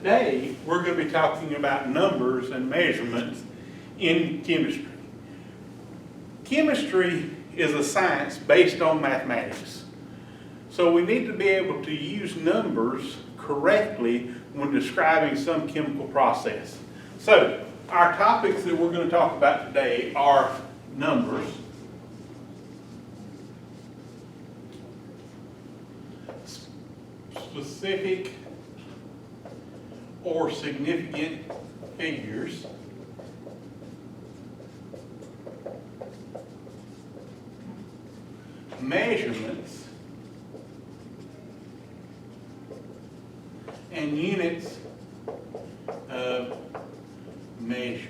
today we're going to be talking about numbers and measurements in chemistry. Chemistry is a science based on mathematics. So we need to be able to use numbers correctly when describing some chemical process. So our topics that we're going to talk about today are numbers, specific or significant figures, measurements, and units of measure.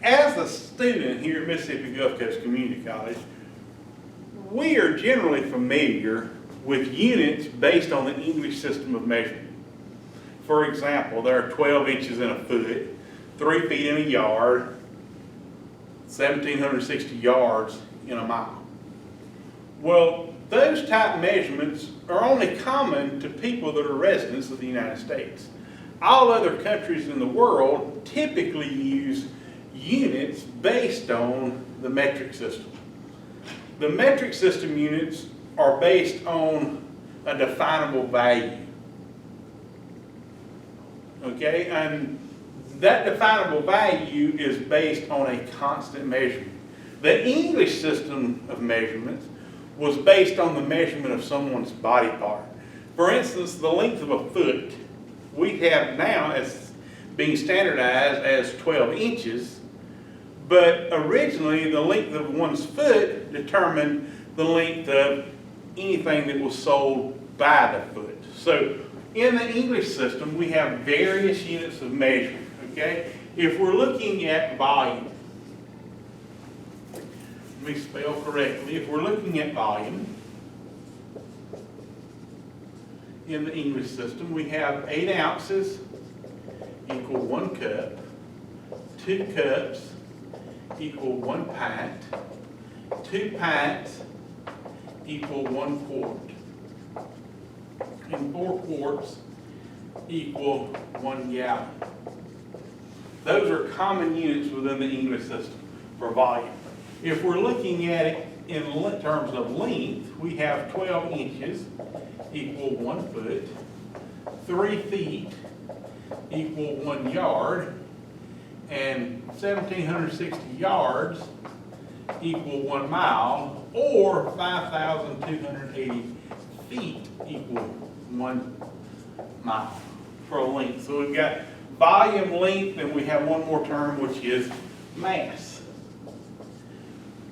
As a student here at Mississippi Gulf Coast Community College, we are generally familiar with units based on the English system of measurement. For example, there are 12 inches in a foot, 3 feet in a yard, 1,760 yards in a mile. Well, those type measurements are only common to people that are residents of the United States. All other countries in the world typically use units based on the metric system. The metric system units are based on a definable value. Okay, and that definable value is based on a constant measurement. The English system of measurements was based on the measurement of someone's body part. For instance, the length of a foot we have now as being standardized as 12 inches, but originally the length of one's foot determined the length of anything that was sold by the foot. So in the English system we have various units of measurement. Okay? If we're looking at volume, let me spell correctly. If we're looking at volume in the English system, we have 8 ounces equal 1 cup, 2 cups equal 1 pint, 2 pints equal 1 quart, and 4 quarts equal 1 gallon. Those are common units within the English system for volume. If we're looking at it in terms of length, we have 12 inches equal 1 foot, 3 feet equal 1 yard, and 1,760 yards equal 1 mile, or 5,280 feet equal 1 mile for a length. So we've got volume, length, and we have one more term, which is mass.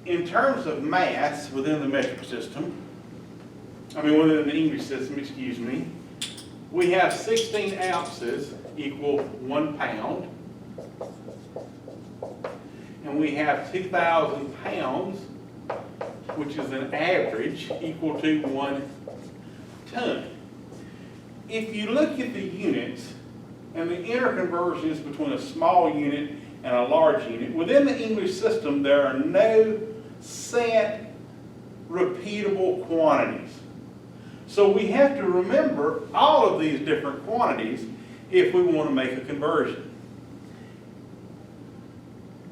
In terms of mass within the metric system, within the English system, excuse me, we have 16 ounces equal 1 pound, and we have 2,000 pounds, which is an average, equal to 1 ton. If you look at the units and the interconversions between a small unit and a large unit, within the English system there are no set repeatable quantities. So we have to remember all of these different quantities if we want to make a conversion.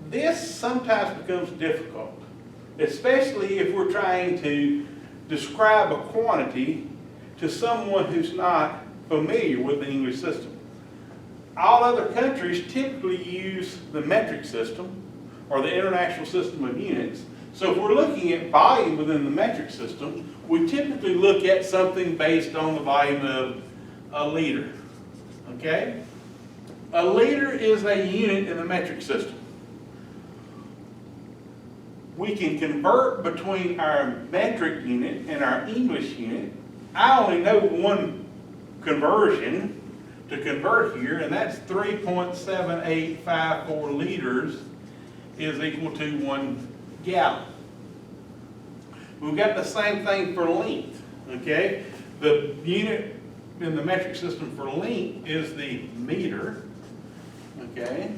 This sometimes becomes difficult, especially if we're trying to describe a quantity to someone who's not familiar with the English system. All other countries typically use the metric system or the international system of units. So if we're looking at volume within the metric system, we typically look at something based on the volume of a liter. Okay? A liter is a unit in the metric system. We can convert between our metric unit and our English unit. I only know one conversion to convert here, and that's 3.7854 liters is equal to 1 gallon. We've got the same thing for length, okay? The unit in the metric system for length is the meter, okay?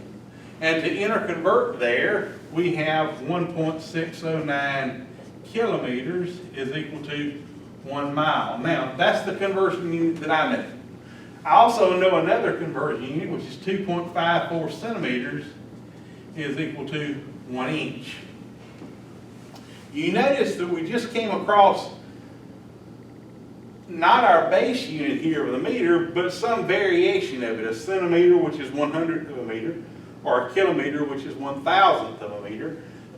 And to interconvert there, we have 1.609 kilometers is equal to 1 mile. Now, that's the conversion unit that I know. I also know another conversion unit, which is 2.54 centimeters is equal to 1 inch. You notice that we just came across not our base unit here of the meter, but some variation of it. A centimeter, which is 1/100th of a meter, or a kilometer, which is 1,000th of a meter.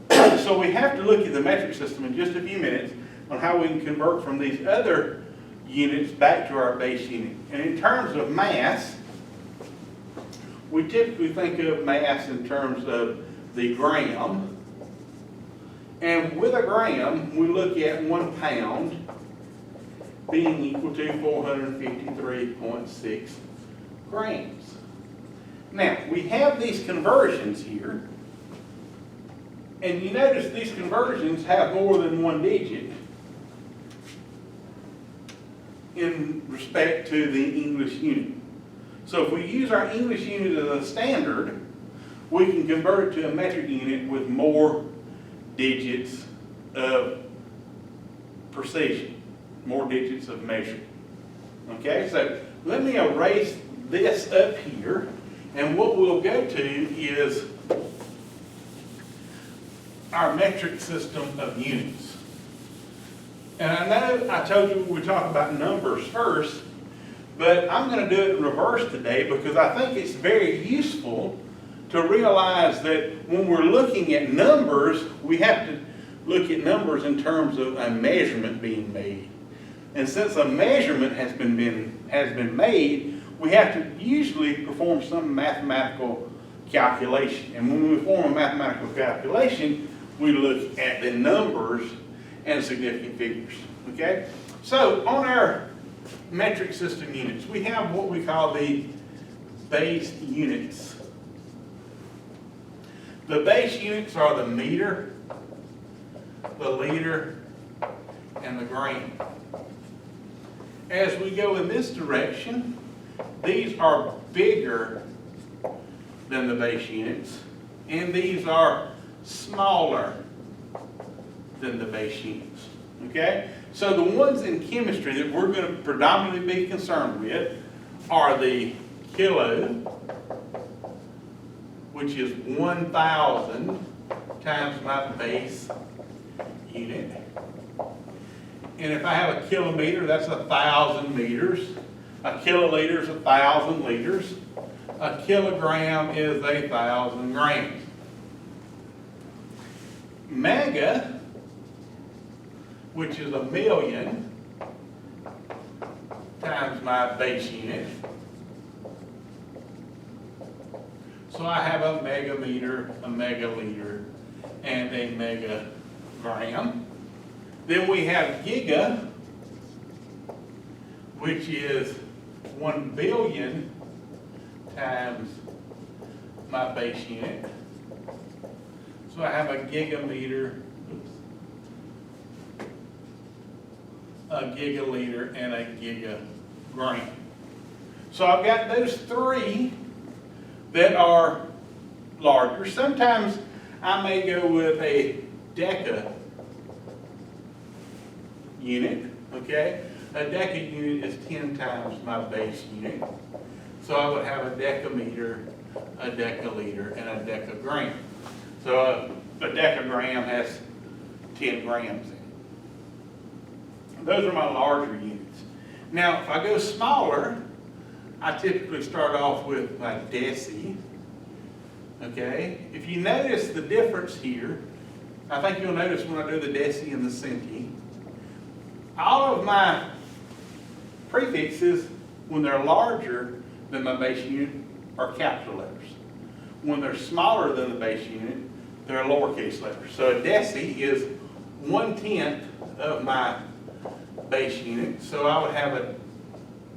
So we have to look at the metric system in just a few minutes on how we can convert from these other units back to our base unit. And in terms of mass, we typically think of mass in terms of the gram. And with a gram, we look at 1 pound being equal to 453.6 grams. Now, we have these conversions here, and you notice these conversions have more than 1 digit in respect to the English unit. So if we use our English unit as a standard, we can convert it to a metric unit with more digits of precision, more digits of measure. Okay, so let me erase this up here, and what we'll go to is our metric system of units. And I know I told you we talk about numbers first, but I'm going to do it in reverse today because I think it's very useful to realize that when we're looking at numbers, we have to look at numbers in terms of a measurement being made. And since a measurement has been made, we have to usually perform some mathematical calculation. And when we perform a mathematical calculation, we look at the numbers and significant figures. Okay? So on our metric system units, we have what we call the base units. The base units are the meter, the liter, and the gram. As we go in this direction, these are bigger than the base units, and these are smaller than the base units. Okay? So the ones in chemistry that we're going to predominantly be concerned with are the kilo, which is 1,000 times my base unit. And if I have a kilometer, that's 1,000 meters. A kiloliter is 1,000 liters. A kilogram is 1,000 grams. Mega, which is 1,000,000 times my base unit. So I have a megameter, a megaliter, and a megagram. Then we have giga, which is 1,000,000,000 times my base unit. So I have a gigameter, a gigaliter, and a gigagram. So I've got those three that are larger. Sometimes I may go with a deca unit, okay? A deca unit is 10 times my base unit. So I would have a decameter, a decaliter, and a decagram. So a decagram has 10 grams in it. Those are my larger units. Now, if I go smaller, I typically start off with my deci, okay? If you notice the difference here, I think you'll notice when I do the deci and the centi, all of my prefixes, when they're larger than my base unit, are capital letters. When they're smaller than the base unit, they're lowercase letters. So a deci is 1/10 of my base unit. So I would have a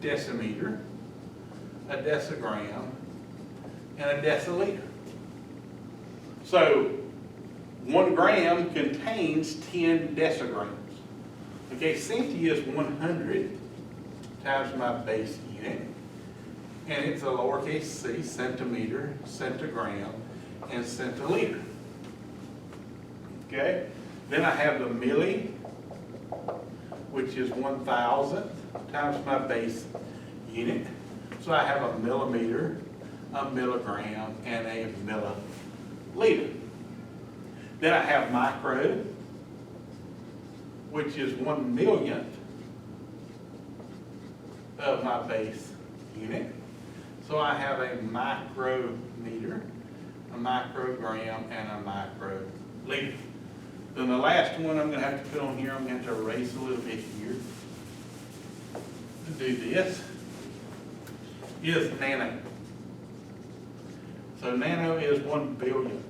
decimeter, a decigram, and a deciliter. So 1 gram contains 10 decigrams. Okay, centi is 100 times my base unit, and it's a lowercase c, centimeter, centigram, and centiliter. Okay, then I have the milli, which is 1,000th, times my base unit. So I have a millimeter, a milligram, and a milliliter. Then I have micro, which is 1,000,000th of my base unit. So I have a micrometer, a microgram, and a microliter. Then the last one I'm going to have to put on here, I'm going to have to erase a little bit here to do this, is nano. So nano is 1,000,000th.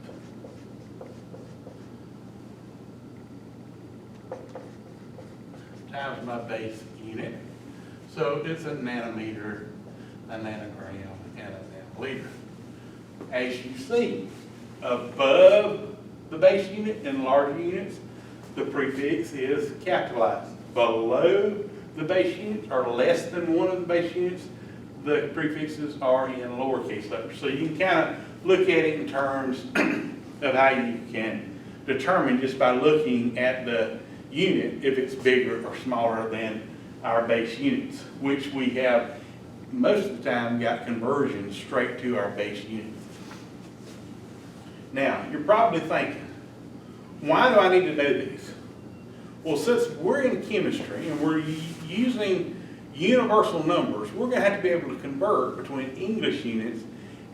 Times my base unit. So it's a nanometer, a nanogram, and a nanoliter. As you see, above the base unit in larger units, the prefix is capitalized. Below the base unit, or less than one of the base units, the prefixes are in lowercase letters. So you can kind of look at it in terms of how you can determine just by looking at the unit if it's bigger or smaller than our base units, which we have most of the time got conversions straight to our base unit. Now, you're probably thinking, why do I need to know this? Well, since we're in chemistry and we're using universal numbers, we're going to have to be able to convert between English units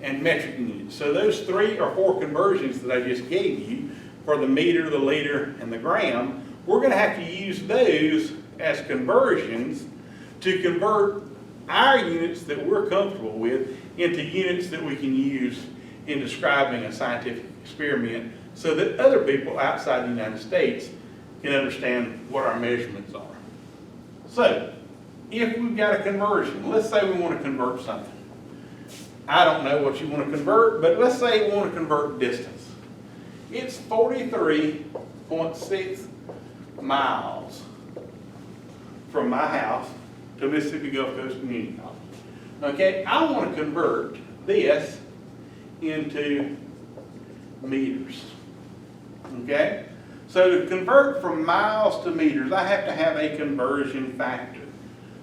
and metric units. So those 3 or 4 conversions that I just gave you for the meter, the liter, and the gram, we're going to have to use those as conversions to convert our units that we're comfortable with into units that we can use in describing a scientific experiment so that other people outside the United States can understand what our measurements are. So, if we've got a conversion, let's say we want to convert something. I don't know what you want to convert, but let's say we want to convert distance. It's 43.6 miles from my house to Mississippi Gulf Coast Community College. Okay, I want to convert this into meters. Okay, so to convert from miles to meters, I have to have a conversion factor.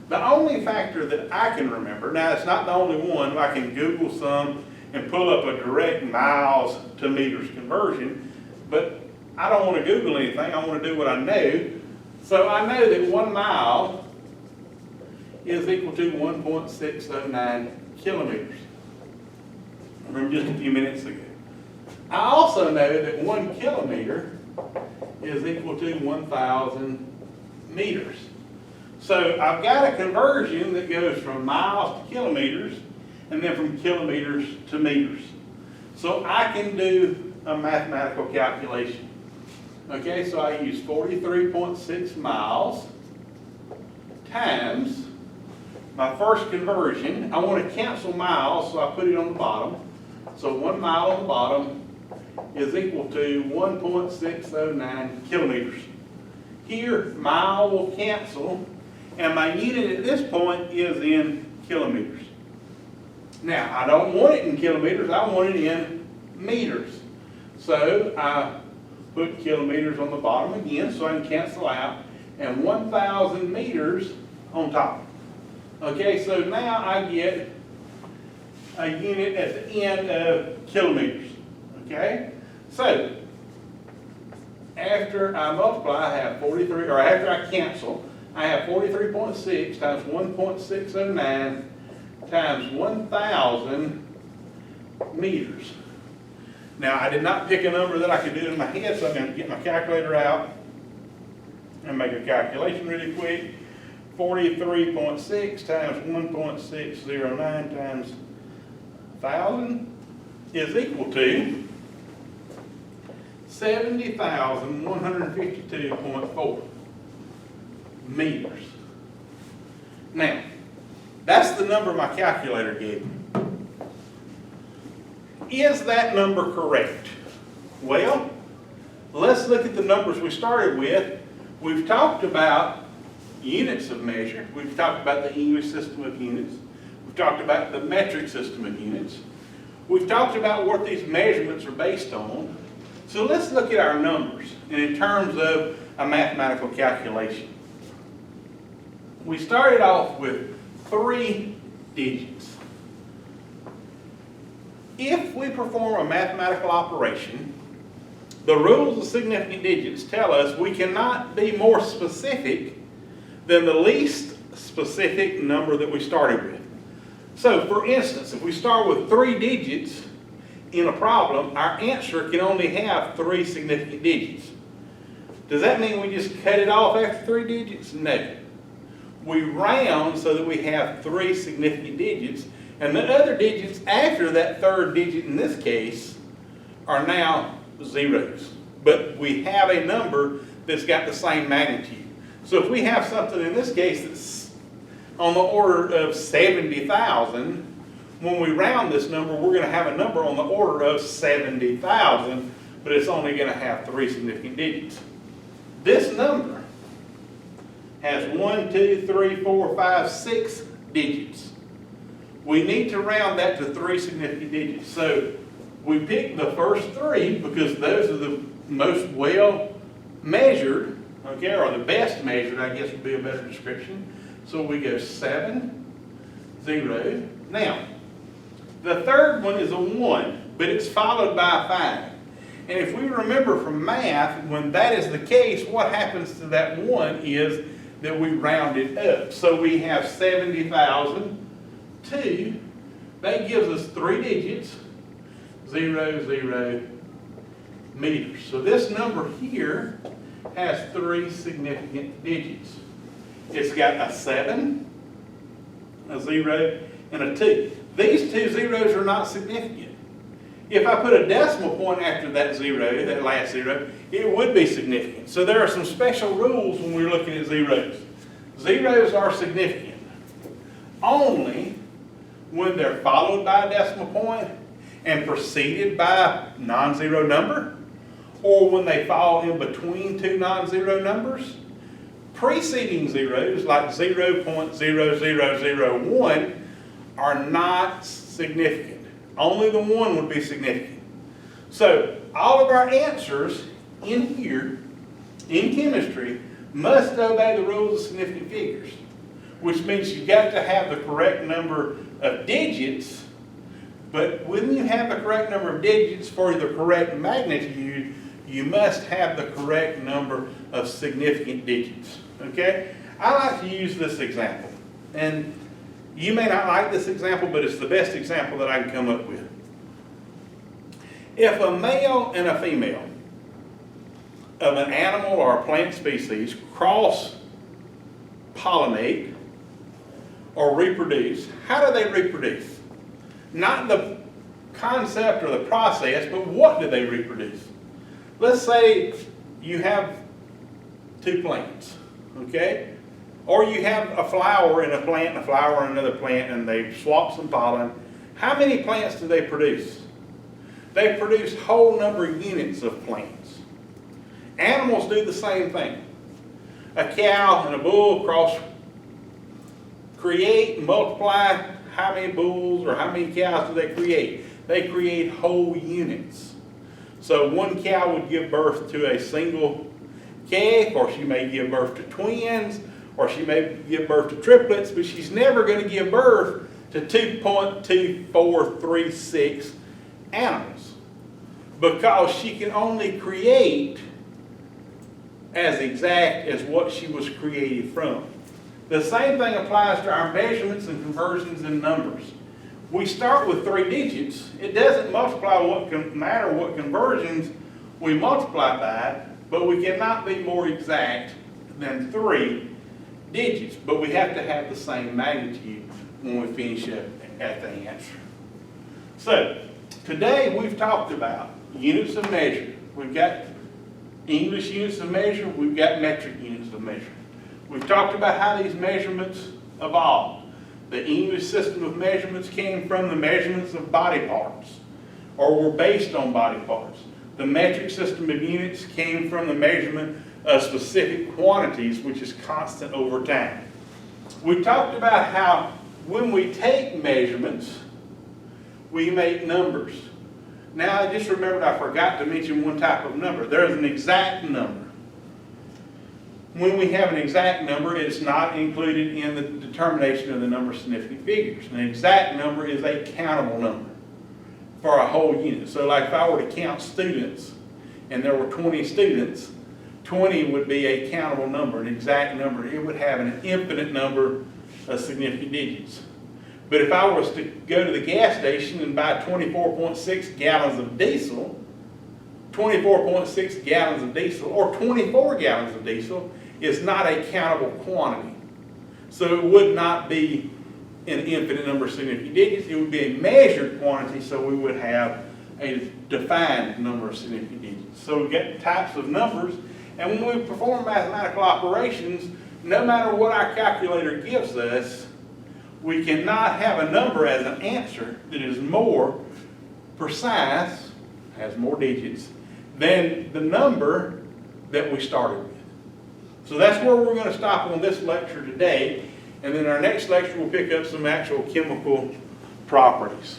The only factor that I can remember, now it's not the only one, I can Google some and pull up a direct miles to meters conversion, but I don't want to Google anything, I want to do what I know. So I know that 1 mile is equal to 1.609 kilometers from just a few minutes ago. I also know that 1 kilometer is equal to 1,000 meters. So I've got a conversion that goes from miles to kilometers and then from kilometers to meters. So I can do a mathematical calculation. Okay, so I use 43.6 miles times my first conversion. I want to cancel miles, so I put it on the bottom. So 1 mile on the bottom is equal to 1.609 kilometers. Here, mile will cancel, and my unit at this point is in kilometers. Now, I don't want it in kilometers, I want it in meters. So I put kilometers on the bottom again so I can cancel out, and 1,000 meters on top. Okay, so now I get a unit at the end of kilometers. Okay, so after I multiply, I have 43, or after I cancel, I have 43.6 times 1.609 times 1,000 meters. Now, I did not pick a number that I could do in my head, so I'm going to get my calculator out and make a calculation really quick. 43.6 times 1.609 times 1,000 is equal to 70,152.4 meters. Now, that's the number my calculator gave me. Is that number correct? Well, let's look at the numbers we started with. We've talked about units of measure. We've talked about the English system of units. We've talked about the metric system of units. We've talked about what these measurements are based on. So let's look at our numbers and in terms of a mathematical calculation. we started off with 3 digits. If we perform a mathematical operation, the rules of significant digits tell us we cannot be more specific than the least specific number that we started with. So, for instance, if we start with 3 digits in a problem, our answer can only have 3 significant digits. Does that mean we just cut it off after 3 digits? No. We round so that we have 3 significant digits, and the other digits after that 3rd digit in this case are now zeros. But we have a number that's got the same magnitude. So if we have something in this case that's on the order of 70,000, when we round this number, we're going to have a number on the order of 70,000, but it's only going to have 3 significant digits. This number has 1, 2, 3, 4, 5, 6 digits. We need to round that to 3 significant digits. So we pick the first 3 because those are the most well measured, okay, or the best measured, I guess would be a better description. So we go 7, 0. Now, the third one is a 1, but it's followed by a 5. And if we remember from math, when that is the case, what happens to that 1 is that we round it up. So we have 70,002. That gives us 3 digits, 0, 0 meters. So this number here has 3 significant digits. It's got a 7, a 0, and a 2. These 2 zeros are not significant. If I put a decimal point after that 0, that last 0, it would be significant. So there are some special rules when we're looking at zeros. Zeros are significant only when they're followed by a decimal point and preceded by a non-zero number, or when they fall in between 2 non-zero numbers. Preceding zeros, like 0.0001, are not significant. Only the 1 would be significant. So all of our answers in here, in chemistry, must obey the rules of significant figures, which means you've got to have the correct number of digits, but when you have the correct number of digits for the correct magnitude, you must have the correct number of significant digits. Okay? I like to use this example, and you may not like this example, but it's the best example that I can come up with. If a male and a female of an animal or a plant species cross-pollinate or reproduce, how do they reproduce? Not the concept or the process, but what do they reproduce? Let's say you have 2 plants, okay? Or you have a flower in a plant and a flower in another plant, and they swap some pollen. How many plants do they produce? They produce whole number of units of plants. Animals do the same thing. A cow and a bull create and multiply. How many bulls or how many cows do they create? They create whole units. So one cow would give birth to a single calf, or she may give birth to twins, or she may give birth to triplets, but she's never going to give birth to 2.2436 animals, because she can only create as exact as what she was created from. The same thing applies to our measurements and conversions in numbers. We start with 3 digits. It doesn't matter what conversions we multiply by, but we cannot be more exact than 3 digits. But we have to have the same magnitude when we finish up at the answer. So, today we've talked about units of measure. We've got English units of measure, we've got metric units of measure. We've talked about how these measurements evolved. The English system of measurements came from the measurements of body parts, or were based on body parts. The metric system of units came from the measurement of specific quantities, which is constant over time. We talked about how when we take measurements, we make numbers. Now I just remembered I forgot to mention one type of number. There's an exact number. when we have an exact number, it's not included in the determination of the number of significant figures. An exact number is a countable number for a whole unit. So like if I were to count students and there were 20 students, 20 would be a countable number, an exact number. It would have an infinite number of significant digits. But if I was to go to the gas station and buy 24.6 gallons of diesel, 24.6 gallons of diesel or 24 gallons of diesel is not a countable quantity. So it would not be an infinite number of significant digits. It would be a measured quantity, so we would have a defined number of significant digits. So we get types of numbers, and when we perform mathematical operations, no matter what our calculator gives us, we cannot have a number as an answer that is more precise, has more digits, than the number that we started with. So that's where we're going to stop on this lecture today, and then our next lecture we'll pick up some actual chemical properties.